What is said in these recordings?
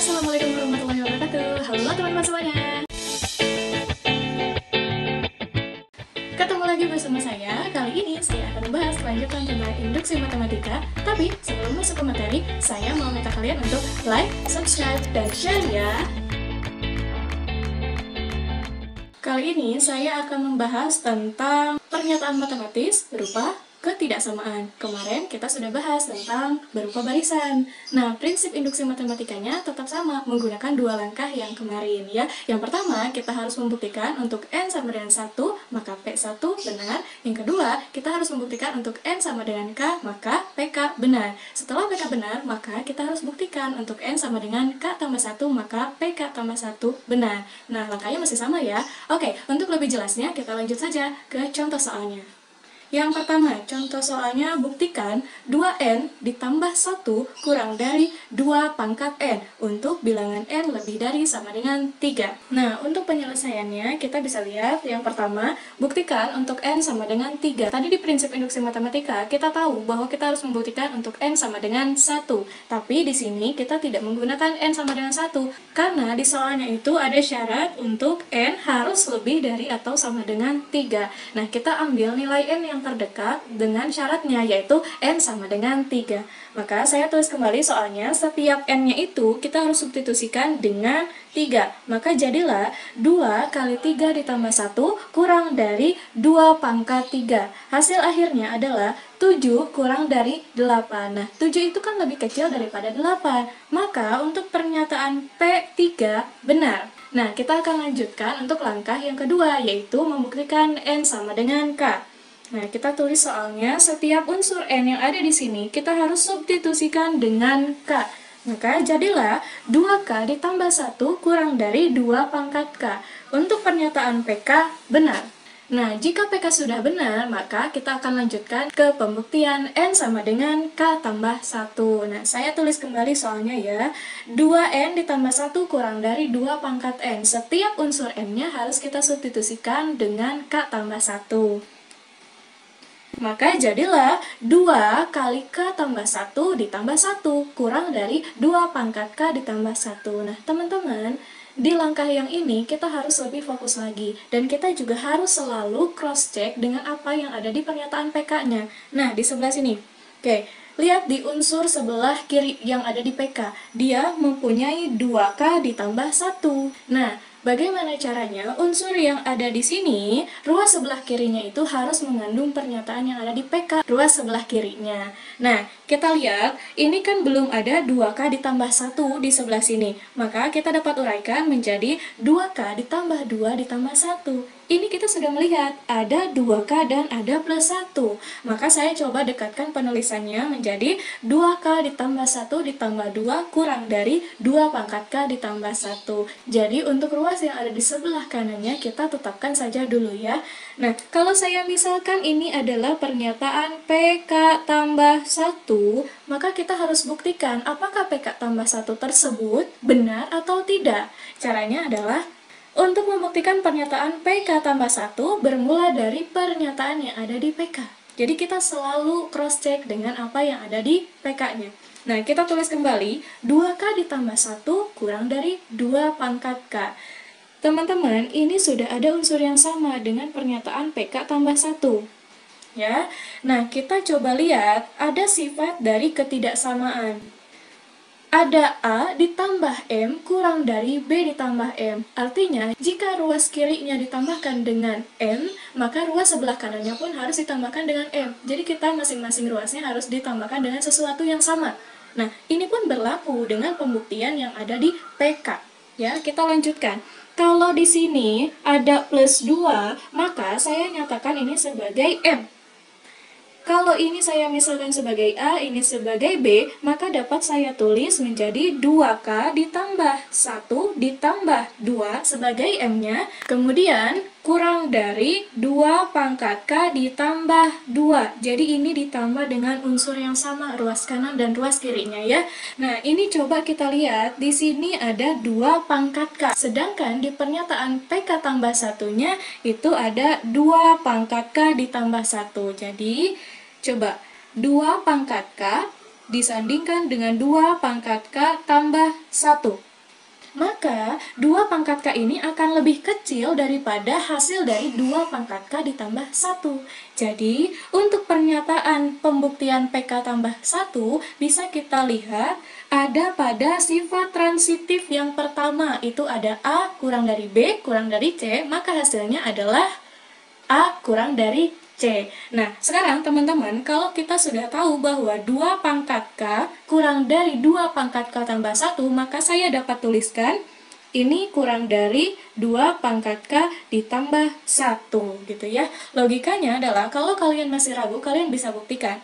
Assalamualaikum warahmatullahi wabarakatuh. Halo teman-teman semuanya. Ketemu lagi bersama saya. Kali ini saya akan membahas kelanjutan tentang induksi matematika. Tapi sebelum masuk ke materi, saya mau minta kalian untuk like, subscribe, dan share ya. Kali ini saya akan membahas tentang pernyataan matematis berupa ketidaksamaan. Kemarin kita sudah bahas tentang berupa barisan. Nah, prinsip induksi matematikanya tetap sama, menggunakan dua langkah yang kemarin ya. Yang pertama, kita harus membuktikan untuk n sama dengan 1, maka P1 benar. Yang kedua, kita harus membuktikan untuk n sama dengan K, maka PK benar. Setelah PK benar, maka kita harus buktikan untuk n sama dengan K tambah 1, maka PK tambah 1 benar. Nah, langkahnya masih sama ya. Oke, untuk lebih jelasnya, kita lanjut saja ke contoh soalnya. Yang pertama, contoh soalnya buktikan 2n ditambah 1 kurang dari 2 pangkat n untuk bilangan n lebih dari sama dengan 3. Nah, untuk penyelesaiannya kita bisa lihat yang pertama, buktikan untuk n sama dengan 3. Tadi di prinsip induksi matematika kita tahu bahwa kita harus membuktikan untuk n sama dengan 1. Tapi di sini kita tidak menggunakan n sama dengan 1 karena di soalnya itu ada syarat untuk n harus lebih dari atau sama dengan 3. Nah, kita ambil nilai n yang terdekat dengan syaratnya yaitu n sama dengan 3. Maka saya tulis kembali soalnya setiap n-nya itu kita harus substitusikan dengan 3. Maka jadilah 2 kali 3 ditambah 1 kurang dari 2 pangkat 3. Hasil akhirnya adalah 7 kurang dari 8. Nah, 7 itu kan lebih kecil daripada 8. Maka untuk pernyataan P3 benar. Nah, kita akan lanjutkan untuk langkah yang kedua yaitu membuktikan n sama dengan K. Nah, kita tulis soalnya setiap unsur n yang ada di sini kita harus substitusikan dengan K. Maka jadilah 2K ditambah 1 kurang dari 2 pangkat K. Untuk pernyataan PK benar. Nah, jika PK sudah benar, maka kita akan lanjutkan ke pembuktian n sama dengan K tambah 1. Nah, saya tulis kembali soalnya ya. 2n ditambah 1 kurang dari 2 pangkat n. Setiap unsur n-nya harus kita substitusikan dengan K tambah 1. Maka jadilah 2 kali K tambah 1 ditambah 1 kurang dari 2 pangkat K ditambah 1. Nah, teman-teman, di langkah yang ini kita harus lebih fokus lagi. Dan kita juga harus selalu cross-check dengan apa yang ada di pernyataan PK-nya. Nah, di sebelah sini. Oke, lihat di unsur sebelah kiri yang ada di PK. Dia mempunyai 2K ditambah 1. Nah, bagaimana caranya? Unsur yang ada di sini, ruas sebelah kirinya itu harus mengandung pernyataan yang ada di PK, ruas sebelah kirinya. Nah, kita lihat, ini kan belum ada 2K ditambah 1 di sebelah sini. Maka kita dapat uraikan menjadi 2K ditambah 2 ditambah 1. Ini kita sudah melihat, ada 2K dan ada plus 1. Maka saya coba dekatkan penulisannya menjadi 2K ditambah 1 ditambah 2 kurang dari 2 pangkat K ditambah 1. Jadi untuk ruas yang ada di sebelah kanannya kita tetapkan saja dulu ya. Nah, kalau saya misalkan ini adalah pernyataan PK tambah 1, maka kita harus buktikan apakah PK tambah 1 tersebut benar atau tidak. Caranya adalah untuk membuktikan pernyataan PK tambah 1 bermula dari pernyataan yang ada di PK. Jadi kita selalu cross-check dengan apa yang ada di PK-nya. Nah, kita tulis kembali 2K ditambah 1 kurang dari 2 pangkat K. Teman-teman, ini sudah ada unsur yang sama dengan pernyataan PK tambah 1. Ya. Nah, kita coba lihat ada sifat dari ketidaksamaan. Ada A ditambah M kurang dari B ditambah M. Artinya, jika ruas kirinya ditambahkan dengan M, maka ruas sebelah kanannya pun harus ditambahkan dengan M. Jadi kita masing-masing ruasnya harus ditambahkan dengan sesuatu yang sama. Nah, ini pun berlaku dengan pembuktian yang ada di PK. Ya, kita lanjutkan. Kalau di sini ada plus 2, maka saya nyatakan ini sebagai M. Kalau ini saya misalkan sebagai A, ini sebagai B, maka dapat saya tulis menjadi 2K ditambah 1 ditambah 2 sebagai M-nya. Kemudian kurang dari 2 pangkat K ditambah 2. Jadi ini ditambah dengan unsur yang sama, ruas kanan dan ruas kirinya ya. Nah, ini coba kita lihat, di sini ada 2 pangkat K. Sedangkan di pernyataan PK tambah 1-nya itu ada 2 pangkat K ditambah 1. Jadi, coba 2 pangkat K disandingkan dengan 2 pangkat K tambah 1. maka 2 pangkat K ini akan lebih kecil daripada hasil dari 2 pangkat K ditambah 1. Jadi, untuk pernyataan pembuktian PK tambah 1, bisa kita lihat ada pada sifat transitif yang pertama, itu ada A kurang dari B kurang dari C, maka hasilnya adalah A kurang dari C. Nah, sekarang teman-teman, kalau kita sudah tahu bahwa 2 pangkat K kurang dari 2 pangkat K tambah 1, maka saya dapat tuliskan ini kurang dari 2 pangkat K ditambah 1, gitu ya. Logikanya adalah, kalau kalian masih ragu, kalian bisa buktikan.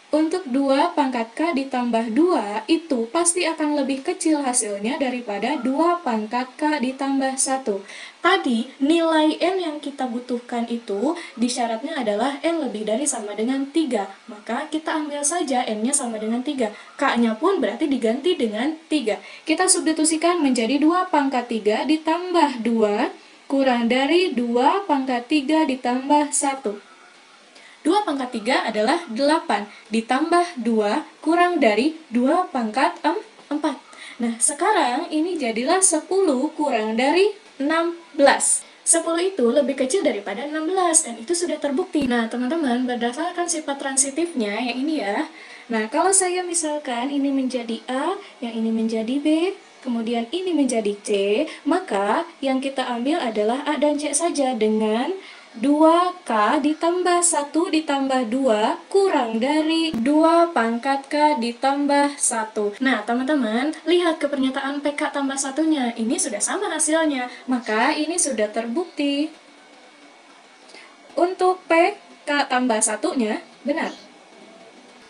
Untuk 2 pangkat K ditambah 2 itu pasti akan lebih kecil hasilnya daripada 2 pangkat K ditambah 1. Tadi nilai N yang kita butuhkan itu disyaratnya adalah N lebih dari sama dengan 3. Maka kita ambil saja N-nya sama dengan 3. K-nya pun berarti diganti dengan 3. Kita substitusikan menjadi 2 pangkat 3 ditambah 2 kurang dari 2 pangkat 3 ditambah 1. 2 pangkat 3 adalah 8, ditambah 2 kurang dari 2 pangkat 4. Nah, sekarang ini jadilah 10 kurang dari 16. 10 itu lebih kecil daripada 16, dan itu sudah terbukti. Nah, teman-teman, berdasarkan sifat transitifnya yang ini ya. Nah, kalau saya misalkan ini menjadi A, yang ini menjadi B, kemudian ini menjadi C, maka yang kita ambil adalah A dan C saja dengan 2K ditambah 1 ditambah 2 kurang dari 2 pangkat K ditambah 1. Nah, teman-teman, lihat ke pernyataan PK tambah 1-nya. Ini sudah sama hasilnya, maka ini sudah terbukti. Untuk PK tambah 1-nya benar.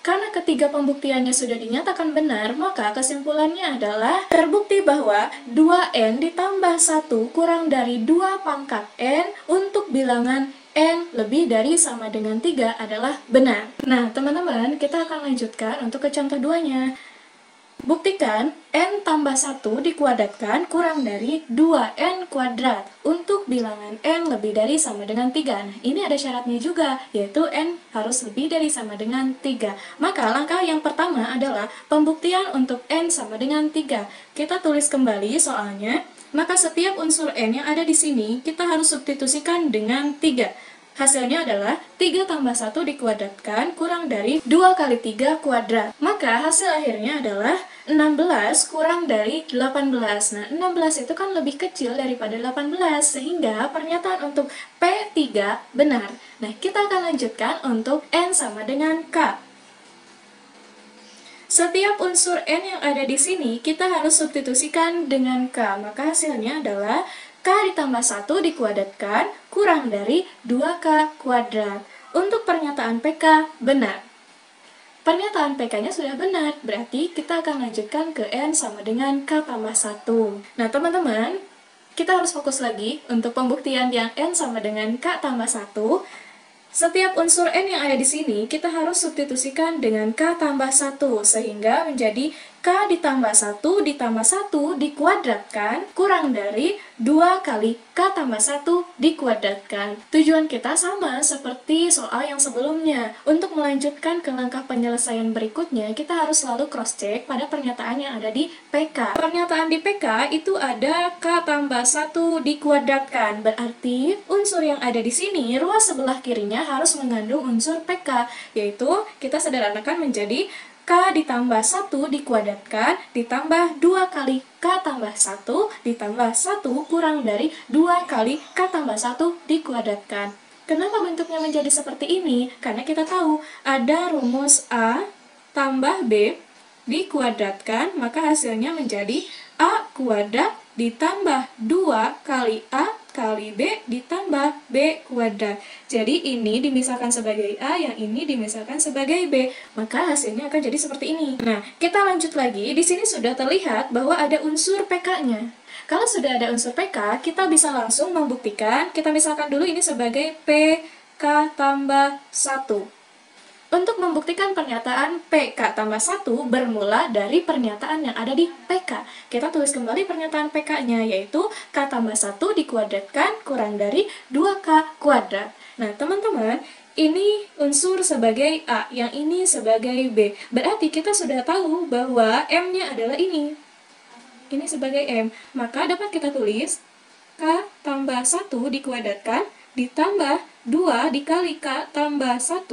Karena ketiga pembuktiannya sudah dinyatakan benar, maka kesimpulannya adalah terbukti bahwa 2N ditambah 1 kurang dari 2 pangkat N untuk bilangan N lebih dari sama dengan 3 adalah benar. Nah, teman-teman, kita akan lanjutkan untuk ke contoh 2-nya. Buktikan N tambah 1 dikuadratkan kurang dari 2N kuadrat untuk bilangan N lebih dari sama dengan 3. Nah, ini ada syaratnya juga, yaitu N harus lebih dari sama dengan 3. Maka langkah yang pertama adalah pembuktian untuk N sama dengan 3. Kita tulis kembali soalnya, maka setiap unsur N yang ada di sini kita harus substitusikan dengan 3. Hasilnya adalah 3 tambah 1 dikuadratkan kurang dari 2 kali 3 kuadrat. Maka hasil akhirnya adalah 16 kurang dari 18. Nah, 16 itu kan lebih kecil daripada 18, sehingga pernyataan untuk P3 benar. Nah, kita akan lanjutkan untuk N sama dengan K. Setiap unsur N yang ada di sini kita harus substitusikan dengan K. Maka hasilnya adalah K ditambah 1 dikuadratkan kurang dari 2K kuadrat. Untuk pernyataan PK benar. Pernyataan PK-nya sudah benar, berarti kita akan lanjutkan ke N sama dengan K tambah 1. Nah, teman-teman, kita harus fokus lagi untuk pembuktian yang N sama dengan K tambah 1. Setiap unsur N yang ada di sini, kita harus substitusikan dengan K tambah 1, sehingga menjadi K ditambah 1 ditambah 1 dikuadratkan kurang dari 2 kali K tambah 1 dikuadratkan. Tujuan kita sama seperti soal yang sebelumnya. Untuk melanjutkan ke langkah penyelesaian berikutnya, kita harus selalu cross-check pada pernyataan yang ada di PK. Pernyataan di PK itu ada K tambah 1 dikuadratkan. Berarti unsur yang ada di sini, ruas sebelah kirinya harus mengandung unsur PK, yaitu kita sederhanakan menjadi K ditambah 1 dikuadratkan ditambah 2 kali K tambah 1 ditambah 1 kurang dari 2 kali K tambah 1 dikuadratkan. Kenapa bentuknya menjadi seperti ini? Karena kita tahu ada rumus A tambah B dikuadratkan, maka hasilnya menjadi A kuadrat ditambah 2 kali A kali B ditambah B kuadrat. Jadi ini dimisahkan sebagai A, yang ini dimisahkan sebagai B. Maka hasilnya akan jadi seperti ini. Nah, kita lanjut lagi. Di sini sudah terlihat bahwa ada unsur PK-nya. Kalau sudah ada unsur PK, kita bisa langsung membuktikan. Kita misalkan dulu ini sebagai PK tambah 1. Untuk membuktikan pernyataan PK tambah 1 bermula dari pernyataan yang ada di PK. Kita tulis kembali pernyataan PK-nya, yaitu K tambah 1 dikuadratkan kurang dari 2K kuadrat. Nah, teman-teman, ini unsur sebagai A, yang ini sebagai B. Berarti kita sudah tahu bahwa M-nya adalah ini. ini sebagai M. Maka dapat kita tulis K tambah 1 dikuadratkan ditambah 2 dikali K tambah 1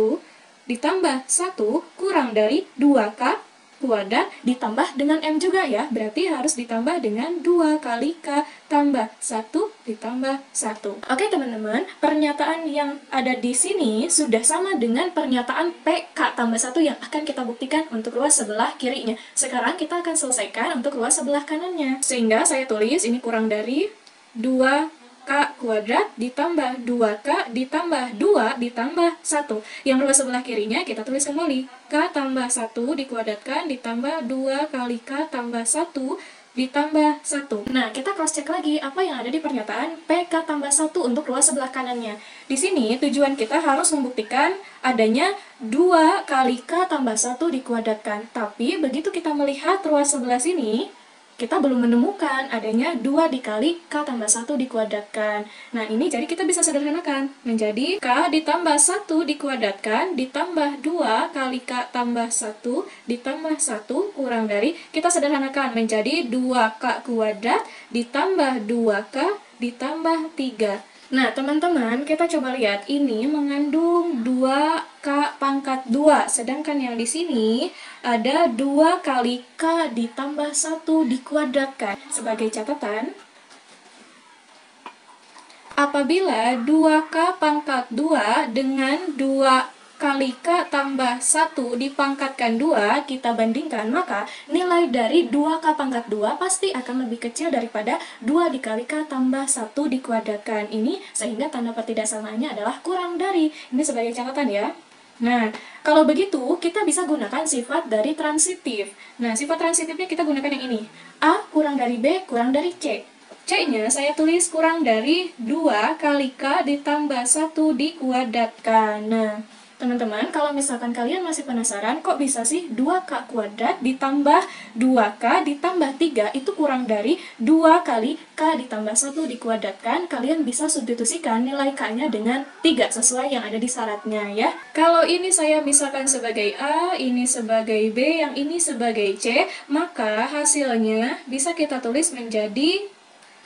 ditambah 1 kurang dari 2K kuadrat ditambah dengan M juga ya. Berarti harus ditambah dengan 2 kali K tambah 1 ditambah 1. Oke teman-teman, pernyataan yang ada di sini sudah sama dengan pernyataan PK tambah 1 yang akan kita buktikan untuk ruas sebelah kirinya. Sekarang kita akan selesaikan untuk ruas sebelah kanannya. Sehingga saya tulis ini kurang dari 2K kuadrat ditambah 2K ditambah 2 ditambah 1. Yang ruas sebelah kirinya kita tulis kembali. K tambah 1 dikuadratkan ditambah 2 kali K tambah 1 ditambah 1. Nah, kita cross check lagi apa yang ada di pernyataan PK tambah 1 untuk ruas sebelah kanannya. Di sini tujuan kita harus membuktikan adanya 2 kali K tambah 1 dikuadratkan. Tapi begitu kita melihat ruas sebelah sini, kita belum menemukan adanya 2 dikali K tambah 1 dikuadratkan. Nah, ini jadi kita bisa sederhanakan. Menjadi K ditambah 1 dikuadratkan ditambah 2 kali K tambah 1 ditambah 1 kurang dari, kita sederhanakan menjadi 2K kuadrat ditambah 2K ditambah 3. Nah, teman-teman, kita coba lihat ini mengandung 2K pangkat 2, sedangkan yang di sini ada 2 kali K ditambah 1 dikuadratkan. Sebagai catatan, apabila 2K pangkat 2 dengan 2 kali K tambah 1 dipangkatkan 2, kita bandingkan, maka nilai dari 2K pangkat 2 pasti akan lebih kecil daripada 2 dikali K tambah 1 dikuadratkan. Ini sehingga tanda pertidak samaannya adalah kurang dari. Ini sebagai catatan ya. Nah, kalau begitu kita bisa gunakan sifat dari transitif. Nah, sifat transitifnya kita gunakan yang ini. A kurang dari B kurang dari C. C-nya saya tulis kurang dari 2 kali K ditambah 1 dikuadratkan. Nah, teman-teman, kalau misalkan kalian masih penasaran, kok bisa sih 2K kuadrat ditambah 2K ditambah 3 itu kurang dari 2 kali K ditambah 1 dikuadratkan, kalian bisa substitusikan nilai K-nya dengan 3 sesuai yang ada di syaratnya ya. Kalau ini saya misalkan sebagai A, ini sebagai B, yang ini sebagai C, maka hasilnya bisa kita tulis menjadi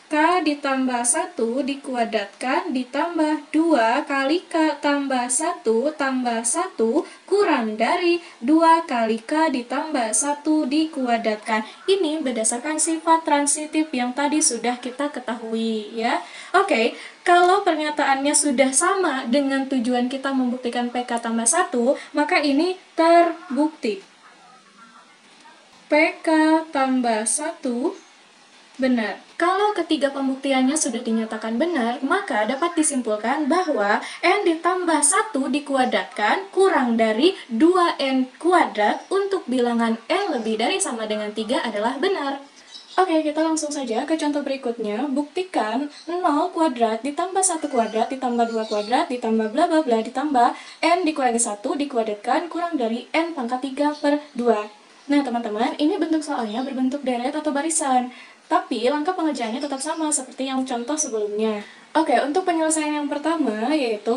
K ditambah 1 dikuadratkan ditambah 2 kali K tambah 1 tambah 1 kurang dari 2 kali K ditambah 1 dikuadratkan. Ini berdasarkan sifat transitif yang tadi sudah kita ketahui ya. Oke, kalau pernyataannya sudah sama dengan tujuan kita membuktikan PK tambah 1, maka ini terbukti. PK tambah 1 benar. Kalau ketiga pembuktiannya sudah dinyatakan benar, maka dapat disimpulkan bahwa N ditambah 1 dikuadratkan kurang dari 2N kuadrat untuk bilangan N lebih dari sama dengan 3 adalah benar. Oke, kita langsung saja ke contoh berikutnya. Buktikan 0 kuadrat ditambah 1 kuadrat ditambah 2 kuadrat ditambah bla bla bla ditambah N dikurangi 1 dikuadratkan kurang dari N pangkat 3 per 2. Nah, teman-teman, ini bentuk soalnya berbentuk deret atau barisan. Tapi langkah pengerjaannya tetap sama seperti yang contoh sebelumnya. Oke, untuk penyelesaian yang pertama yaitu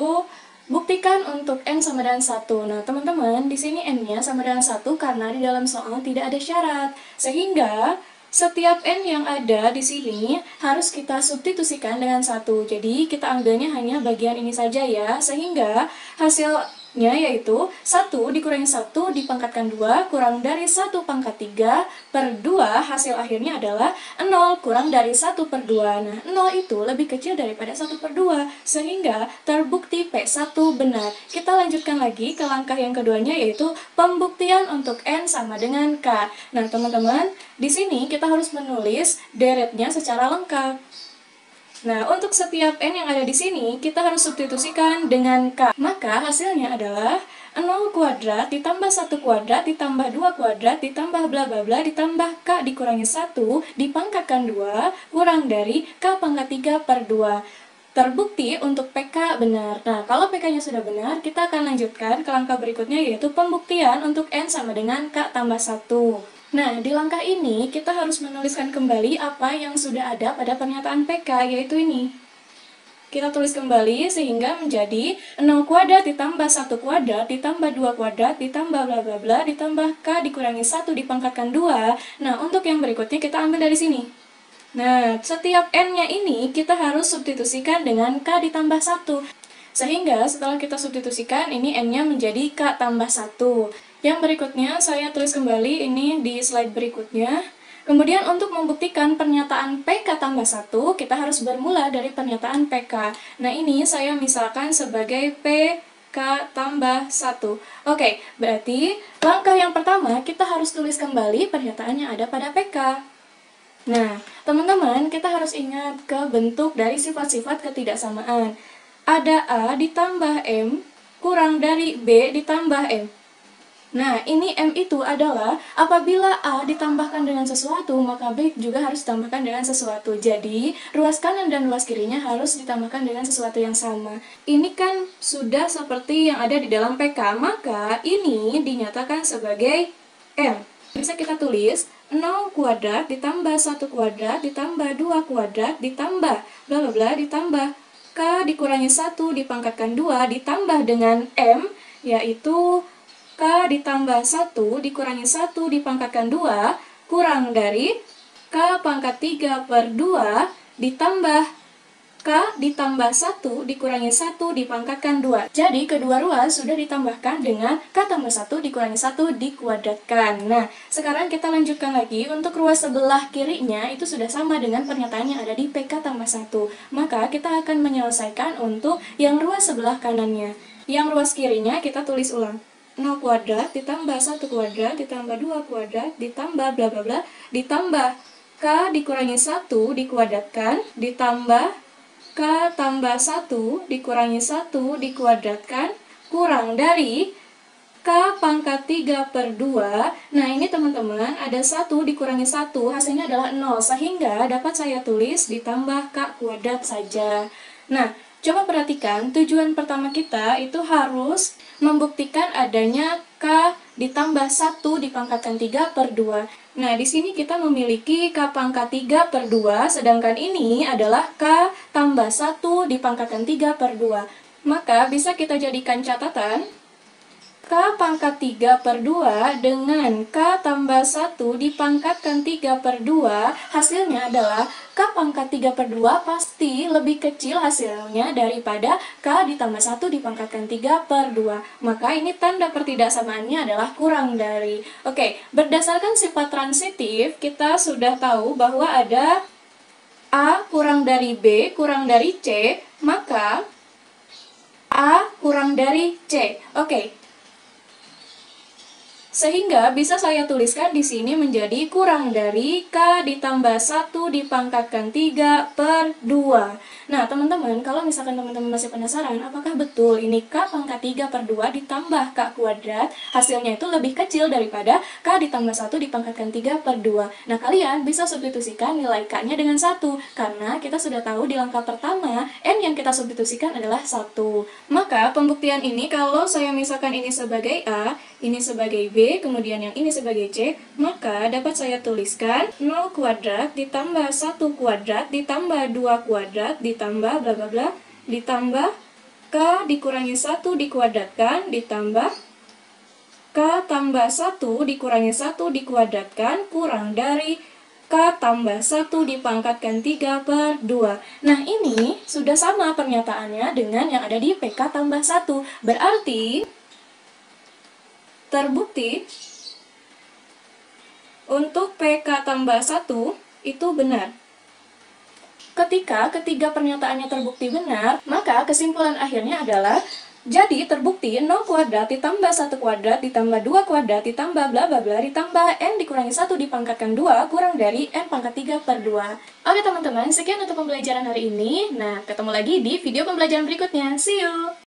buktikan untuk N sama dengan 1. Nah, teman-teman, di sini N-nya sama dengan 1 karena di dalam soal tidak ada syarat. Sehingga setiap N yang ada di sini harus kita substitusikan dengan 1. Jadi, kita ambilnya hanya bagian ini saja ya. Sehingga hasilnya yaitu 1 dikurangi 1 dipangkatkan 2 kurang dari 1 pangkat 3 per 2, hasil akhirnya adalah 0 kurang dari 1 per 2. Nah, 0 itu lebih kecil daripada 1 per 2, sehingga terbukti P1 benar. Kita lanjutkan lagi ke langkah yang keduanya yaitu pembuktian untuk N sama dengan K. Nah, teman-teman, di sini kita harus menulis deretnya secara lengkap. Nah, untuk setiap N yang ada di sini, kita harus substitusikan dengan K. Maka hasilnya adalah 0 kuadrat ditambah 1 kuadrat ditambah 2 kuadrat ditambah bla bla bla ditambah K dikurangi 1 dipangkatkan 2 kurang dari K pangkat 3 per 2. Terbukti untuk PK benar. Nah, kalau PK-nya sudah benar, kita akan lanjutkan ke langkah berikutnya yaitu pembuktian untuk N sama dengan K tambah 1. Nah, di langkah ini kita harus menuliskan kembali apa yang sudah ada pada pernyataan PK, yaitu ini. Kita tulis kembali sehingga menjadi 0 kuadrat ditambah 1 kuadrat ditambah 2 kuadrat ditambah bla bla bla ditambah K dikurangi 1 dipangkatkan 2. Nah, untuk yang berikutnya kita ambil dari sini. Nah, setiap N-nya ini kita harus substitusikan dengan K ditambah 1. Sehingga setelah kita substitusikan, ini N-nya menjadi K tambah 1. Yang berikutnya saya tulis kembali ini di slide berikutnya. Kemudian untuk membuktikan pernyataan PK tambah 1, kita harus bermula dari pernyataan PK. Nah, ini saya misalkan sebagai PK tambah 1. Oke, berarti langkah yang pertama kita harus tulis kembali pernyataan yang ada pada PK. Nah, teman-teman, kita harus ingat ke bentuk dari sifat-sifat ketidaksamaan. Ada A ditambah M kurang dari B ditambah M. Nah, ini M itu adalah apabila A ditambahkan dengan sesuatu, maka B juga harus ditambahkan dengan sesuatu. Jadi, ruas kanan dan ruas kirinya harus ditambahkan dengan sesuatu yang sama. Ini kan sudah seperti yang ada di dalam PK, maka ini dinyatakan sebagai M. Bisa kita tulis 0 kuadrat ditambah 1 kuadrat ditambah 2 kuadrat ditambah bla bla bla ditambah K dikurangi 1 dipangkatkan 2 ditambah dengan M, yaitu K ditambah 1 dikurangi 1 dipangkatkan 2 kurang dari K pangkat 3 per 2 ditambah K ditambah 1 dikurangi 1 dipangkatkan 2. Jadi kedua ruas sudah ditambahkan dengan K tambah 1 dikurangi 1 dikuadratkan. Nah, sekarang kita lanjutkan lagi. Untuk ruas sebelah kirinya itu sudah sama dengan pernyataan yang ada di PK tambah 1. Maka kita akan menyelesaikan untuk yang ruas sebelah kanannya. Yang ruas kirinya kita tulis ulang. 0 kuadrat ditambah 1 kuadrat ditambah 2 kuadrat ditambah bla bla bla ditambah K dikurangi 1 dikuadratkan ditambah K tambah 1 dikurangi 1 dikuadratkan kurang dari K pangkat 3 per 2. Nah, ini teman-teman ada 1 dikurangi 1 hasilnya adalah 0, sehingga dapat saya tulis ditambah K kuadrat saja. Nah, coba perhatikan, tujuan pertama kita itu harus membuktikan adanya K ditambah 1 dipangkatkan 3 per 2. Nah, di sini kita memiliki K pangkat 3 per 2, sedangkan ini adalah K tambah 1 dipangkatkan 3 per 2. Maka bisa kita jadikan catatan K pangkat 3 per 2 dengan K tambah 1 dipangkatkan 3 per 2, hasilnya adalah K pangkat 3 per 2 pasti lebih kecil hasilnya daripada K ditambah 1 dipangkatkan 3 per 2. Maka ini tanda pertidaksamaannya adalah kurang dari. Oke, berdasarkan sifat transitif, kita sudah tahu bahwa ada A kurang dari B kurang dari C, maka A kurang dari C. Oke. Sehingga bisa saya tuliskan di sini menjadi kurang dari K ditambah 1 dipangkatkan 3 per 2. Nah, teman-teman, kalau misalkan teman-teman masih penasaran, apakah betul ini K pangkat 3 per 2 ditambah K kuadrat, hasilnya itu lebih kecil daripada K ditambah 1 dipangkatkan 3 per 2. Nah, kalian bisa substitusikan nilai K-nya dengan 1, karena kita sudah tahu di langkah pertama, N yang kita substitusikan adalah 1. Maka, pembuktian ini kalau saya misalkan ini sebagai A, ini sebagai B, kemudian yang ini sebagai C, maka dapat saya tuliskan 0 kuadrat ditambah 1 kuadrat ditambah 2 kuadrat ditambah bla bla bla ditambah K dikurangi 1 dikuadratkan ditambah K tambah 1 dikurangi 1 dikuadratkan kurang dari K tambah 1 dipangkatkan 3 per 2. Nah, ini sudah sama pernyataannya dengan yang ada di PK tambah 1. Berarti terbukti untuk PK tambah 1 itu benar. Ketika ketiga pernyataannya terbukti benar, maka kesimpulan akhirnya adalah jadi terbukti 0 kuadrat ditambah 1 kuadrat ditambah 2 kuadrat ditambah bla bla bla ditambah N dikurangi 1 dipangkatkan 2 kurang dari N pangkat 3 per 2. Oke teman-teman, sekian untuk pembelajaran hari ini. Nah, ketemu lagi di video pembelajaran berikutnya. See you!